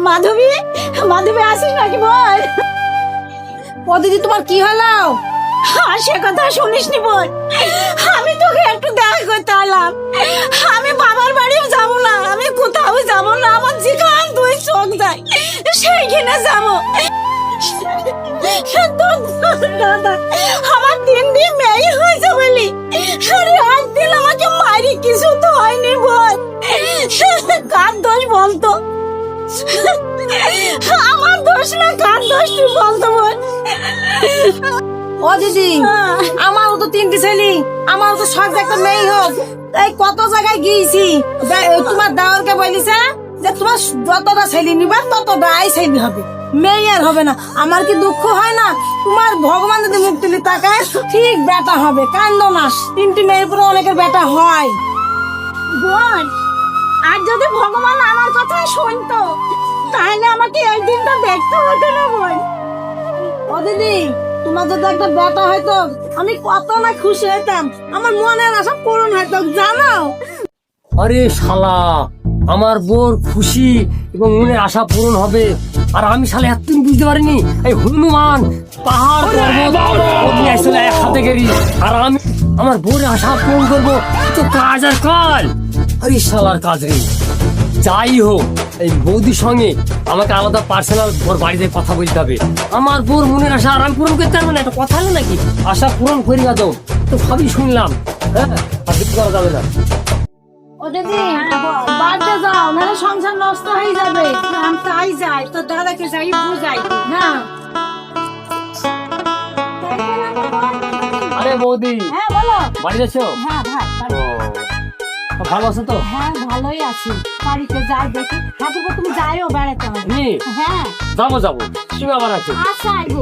মাধবী, মাধবী আসিস নাকি বল? ও দিদি তোমার কি হলো? সে কথা শুনিসনি বল, আমি তোকে একটু দেখা করতে এলাম। আমি বাবার বাড়িও যাব না, আমি কোথাও যাব না, আমার যেখান তুই চোখ যায় সেইখানে যাবো। দাদা আমার 3 দিন মেয়ে হয়েছে বলি, আরে একদিন আমাকে মারি, কিছু তো হয়নি বল। কার দোষ বলতো? আমার দোষ না কার দোষ তুই বলতো বল? ও দিদি আমারও তো 3টি ছেলে, আমারও তো সব একটা মেয়ে হোক। এই কত জায়গায় গিয়েছি, তোমার দাওয়ারকে বলিছে যে তোমার যতটা ছেলে নিবা ততটাই ছেলে হবে, মেয়ে আর হবে না। আমার কি দুঃখ হয় না? তোমার ভগবান যদি মুখ তুলি তাকায় ঠিক বেটা হবে, কান্দো না। 3টি মেয়ের পরে অনেকের বেটা হয়। বোন, আর যদি ভগবান আমার কথা শুনতো তাহলে আমাকে এই দিনটা দেখতে হতো না বোন। ও দিদি তোমার যদি একটা বেটা হয়তো আমি কত না খুশি হইতাম, আমার মনের আশা পূরণ হয়তো, জানো? আরে শালা, আমার বোর খুশি এবং মনের আশা পূরণ হবে, আর আমি শালা এতদিন বুঝতে পারিনি এই হনুমান পাহাড় পর্বত নিয়ে আসলে এক হাতে গেরি, আর আমি আমার বোর আশা পূরণ করবো। তো কাজ আর কাল, আরে শালার কাজ রে। যাই হোক, এই বৌদির সঙ্গে আমাকে আলাদা পার্সোনাল ওর বাড়িতে কথা বলতে হবে। আমার বোর মনের আশা আর আমি পূরণ করতে পারবো না, একটা কথা হলো নাকি? আশা পূরণ করি না তো সবই শুনলাম, হ্যাঁ, আর কিছু করা যাবে না। ও দিদি বাড়িতে যাও, নাহলে সংসার নষ্ট হয়ে যাবে। আমি তাই যাই, তো দাদাকে যাই বুঝাই। হ্যাঁ আরে বৌদি, হ্যাঁ বলো। বাড়ি যাচ্ছ? হ্যাঁ ভাই, ও, ভালো আছো তো? হ্যাঁ ভালোই আছি। বাড়িতে যাই দেখি। ঠাকুর তুমি যাইও বেড়াতে হবে। নি হ্যাঁ যাবো তুমি আবার আছো। আচ্ছা আইবো।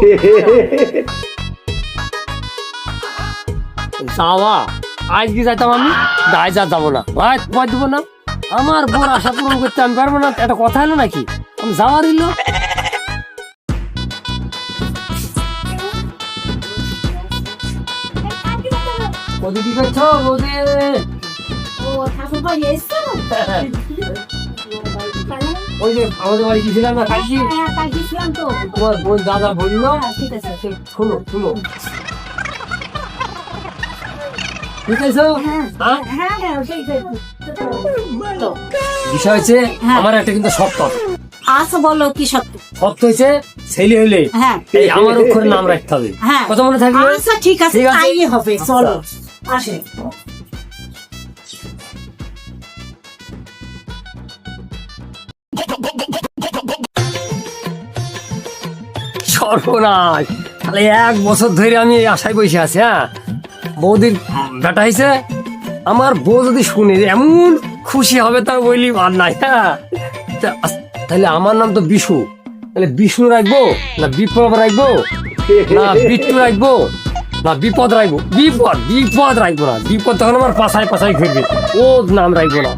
যাওয়া আজকে যাইতাম আমি, আজ আর যাবো না, ভাই তোমার দেবো না। আমার বোর আশা পূরণ করতে আমি পারবো না, একটা কথা হলো নাকি? আমি যাওয়ার ইলো। বৌদি কি করছো? বৌদি ও ঠাকুর বাড়ি এসছো? ওই যে আমাদের বাড়ি গেছিলাম না কালকে, হ্যাঁ তাই গেছিলাম তো। তোমার বোন দাদা বললো। হ্যাঁ, ঠিক আছে। শোনো শোনো, ঠিক আছে? হ্যাঁ, হ্যাঁ হ্যাঁ ঠিক আছে। বিষয় হচ্ছে আমার একটা কিন্তু শর্ত আছে। আচ্ছা বলো কি সত্য? শর্ত হয়েছে ছেলে হইলে হ্যাঁ এই আমার অক্ষরে নাম রাখতে হবে। হ্যাঁ কথা মনে থাকবে? আচ্ছা ঠিক আছে, ঠিক আছে। তাই হবে। চলো আসে। সর্বনাশ, তাহলে 1 বছর ধরে আমি এই আশায় বসে আছি। হ্যাঁ, বৌদির বেটা হয়েছে, আমার বউ যদি শুনে এমন খুশি হবে তার বলি আর নাই। হ্যাঁ, তাহলে আমার নাম তো বিশু, তাহলে বিষ্ণু রাখবো না বিপ্লব রাখবো না বিট্টু রাখবো না বিপদ রাখবো? বিপদ রাখবো না, বিপদ তখন আমার পাশায় পাশায় ঘুরবে, ও নাম রাখবো না।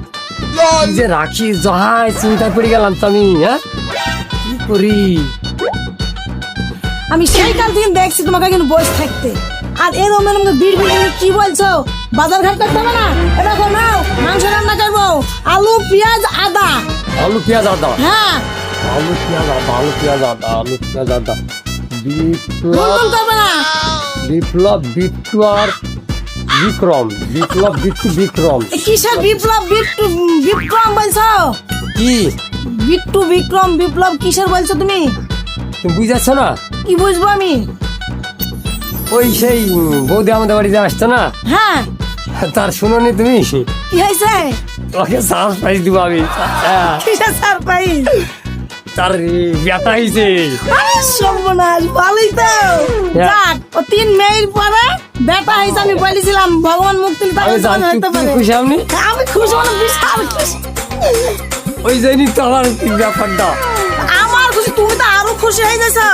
কি যে রাখি, জহায় চিন্তা পড়ে গেলাম তো আমি। হ্যাঁ, কি করি? আমি সেই কাল থেকে দেখছি তোমাকে কিন্তু বসে থাকতে, আর এরকম এরকম বিড় বিড় কি বলছো? বাজার ঘাট করতে হবে না? এরকম নাও, মাংস রান্না করবো, আলু পেঁয়াজ আদা। আলু পেঁয়াজ আদা, হ্যাঁ আলু পেঁয়াজ আদা, আলু পেঁয়াজ আদা, আলু পেঁয়াজ আদা। বলতে করবে না। বিপ্লব বিট্টু আর বিক্রম, বিপ্লব বিট্টু বিক্রম। কিসের বিপ্লব বিট্টু বিক্রম বলছো? কি বিট্টু বিক্রম বিপ্লব কিসের বলছো তুমি? তুমি বুঝাচ্ছ না? কি বুঝবো আমি? ওই সেই বৌদি আমাদের বাড়িতে আসছো না, হ্যাঁ তার শুনোনি তুমি? কি হয়েছে? তোমাকে সারপ্রাইজ দিব আমি। হ্যাঁ, কিসের সারপ্রাইজ? তার বেটা হয়েছে। সর্বনাশ, ভালোই তো। যাক, ও 3 মেয়ের পরে বেটা হয়েছে, আমি বলেছিলাম ভগবান মুক্তি আমি জানি তুমি খুশি। আপনি? আমি খুশি, মানে বিশাল খুশি। ওই জানি তো আমার ব্যাপারটা। আমার খুশি, তুমি তো আরো খুশি হয়ে গেছো।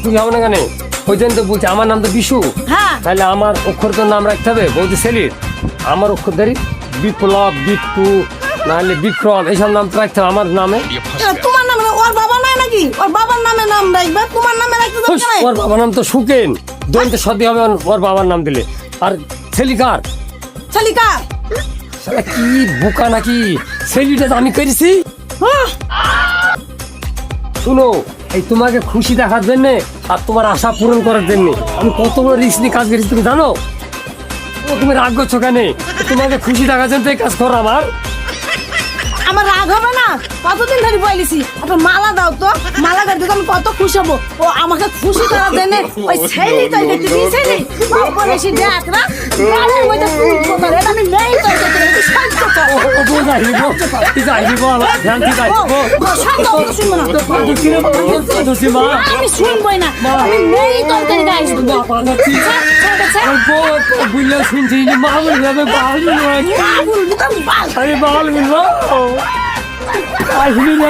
তুমি হবে না কেন? ওই জন্য তো বলছি আমার নাম তো বিশু, হ্যাঁ তাহলে আমার অক্ষর তো নাম রাখতে হবে বৌদি ছেলের। আমার অক্ষর ধরি বিপ্লব বিট্টু নাহলে বিক্রম, এইসব নাম তো রাখতে হবে আমার নামে। তোমার নামে ওর বাবা নাই নাকি? ওর বাবার নামে নাম রাখবে, তোমার নামে রাখতে হুস, দরকার নাই। ওর বাবার নাম তো সুকেন, দন্ত সর্দি হবে ওর বাবার নাম দিলে। আর ছেলিকার শালিকা শালা কি বোকা নাকি? ছেলিটা তো আমি করেছি। হ্যাঁ শুনো, এই তোমাকে খুশি দেখার জন্য আর তোমার আশা পূরণ করার জন্য আমি কত বড় রিস্ক নিয়ে কাজ করেছি তুমি জানো? ও তুমি রাগ করছো কেন? তোমাকে খুশি দেখার জন্য তো এই কাজ করো আমার। আমার রাগ হবে না? কতদিন ধরে বলেছি একটা মালা দাও তো, মালা করে দিতে আমি কত খুশি হবো। ও আমাকে খুশি করার জন্য ওই ছেলে তো দেখতে দিয়েছেনি বাবা এসে দেখ না বাড়ির মধ্যে ফুল করে আমি নেই তো দেখতে শান্ত কর। ও বউ যাইনি গো, তুই যাইনি গো, আমার ধ্যান ঠিক আছে গো। শান্ত হতে শুনবো না। দোষী মা, আমি শুনবই না, আমি নেই তো দেখতে গাইছি। বুঝলে শুনছি মা বলবে বাল বাল আরে বাল বলবো আসবি না।